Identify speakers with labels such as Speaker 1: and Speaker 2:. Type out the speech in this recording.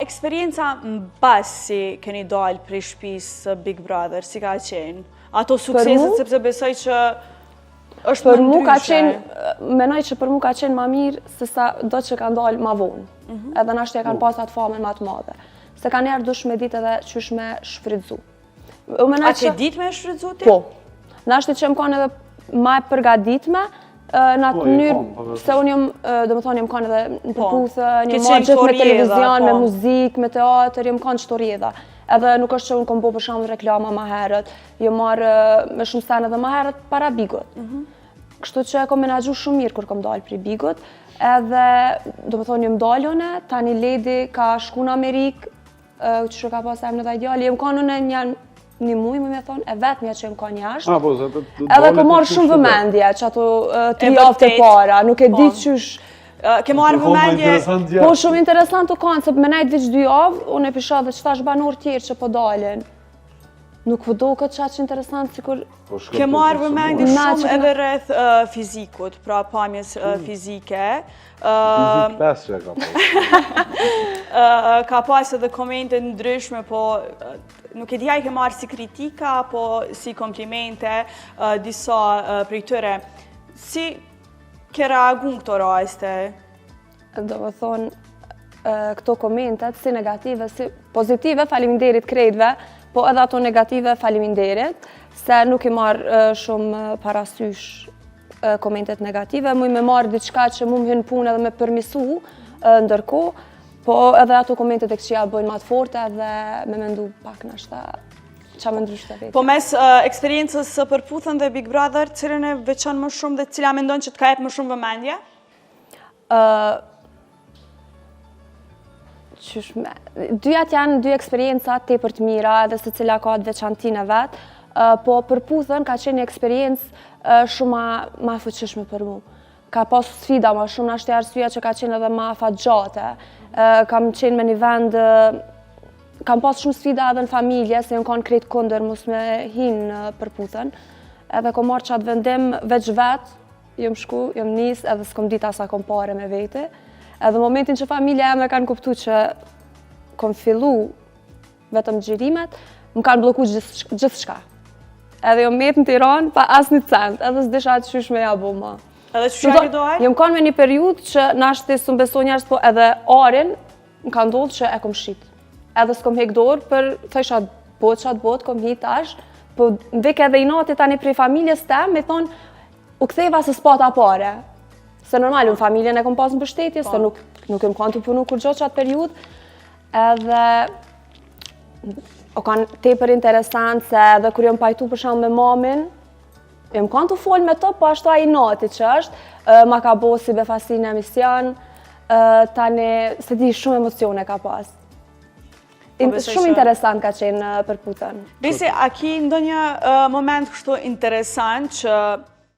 Speaker 1: eksperienca mbas si keni dalë prej shtëpisë Big Brother, si ka qenë? Ato sukseset sepse besoj që është më ndryshe.
Speaker 2: Menoj që për mu ka qenë ma mirë se sa do që kanë dalë ma vonë. Edhe nashtë e kanë pas atë famën ma të madhe. Se kanë erë dush me ditë edhe qysh me shfridzu.
Speaker 1: A ke ditë me shfridzu ti?
Speaker 2: Po. Nashtë që më kanë edhe ma e përgaditme, në atë mënyrë, se unë jëmë, do më thonë, jëmë kanë edhe në përputhë, një marë gjithë me televizion, me muzikë, me teatër, jëmë kanë qëto rjedha. Edhe nuk është që unë kom bo për shumë reklama ma herët, jëmë marë me shumë sen edhe ma herët para Bigot. Kështu që kom menagju shumë mirë kur kom dalë pri Bigot, edhe, do më thonë, jëmë dalëne, tani Ledi ka shku në Amerikë, që ka pas emnë dhe ideali, jëmë kanë një mujë, me thonë, e vetë mja që jëmë kanë jashtë. Edhe kom marrë shumë vëmendje, që ato 3 javë të para, nuk e ditë qysh.
Speaker 1: Ke marrë vëmendje?
Speaker 2: Po shumë interesant të kanë, se me nejtë veç 2 javë, unë e pisha dhe qëta është banor tjerë që po dalin. Nuk vëdo këtë qatë që interesant, si kur...
Speaker 1: Ke marrë vëmendje shumë edhe rreth fizikut, pra pamjes fizike.
Speaker 3: Fizik 5 që ka pas.
Speaker 1: Ka pas edhe komente ndryshme, po nuk e dija i ke marrë si kritika, apo si komplimente, disa prej tëre. Si ke reagu në këto raste?
Speaker 2: Do më thonë, këto komentet, si negative, si pozitive, faleminderit krejtve, po edhe ato negative, faleminderit, se nuk i marrë shumë parasysh komentet negative, mu i me marrë diçka që mu më hynë punë edhe me përmisu ndërko, po edhe ato komentet e këqia bojnë matë forte dhe me mendu pak në ashta qa me ndryshtë të vetë.
Speaker 1: Po mes eksperiencës së përputhën dhe Big Brother, cilën e veçon më shumë dhe cila mendon që të ka jep më shumë vëmendje?
Speaker 2: Dyjat janë 2 eksperiencat tepër të mira edhe se cila ka të veçantinë e vetë, po përputhën ka qenë një eksperiencë shumë ma fuqishme për mu. Ka pas sfida ma shumë, nashtë e arsyeja që ka qenë edhe ma fatgjate. Kam qenë me një vend, kam pas shumë sfida edhe në familje, se jënë kanë krejt kunder mus me hinë përputhën. Edhe kom marrë qatë vendim veç vetë, jëmë shku, jëmë nisë edhe s'kom dit asa kom pare me vete. Edhe momentin që familja e me kanë kuptu që kom fillu vetëm gjirimet, më kanë bloku gjithë shka. Edhe jom metë në Tiranë pa asë një cent, edhe s'disha të qysh me jabu ma.
Speaker 1: Edhe që që doaj?
Speaker 2: Jom kanë me një periud që nashtë të së beso njerës, po edhe arin më kanë ndodhë që e kom shqit. Edhe s'kom hek dorë për thësha qatë botë, kom hit tash, po ndek edhe i nati tani prej familjes tem, me thonë, u ktheva se s'pata pare. Se normal, në familjen e kom pas në bështetje, se nuk jem kanë të punu kur gjotë qatë periud. Edhe o kanë tepër interesant se edhe kur jem pajtu për shumë me mamin, jem kanë të folë me to, po ashtu a i nati që është, ma ka bo si befasin e emision, tani se di shumë emocione ka pas. Shumë interesant ka qenë përputhën.
Speaker 1: Besi, a ki ndonjë moment kështu interesant që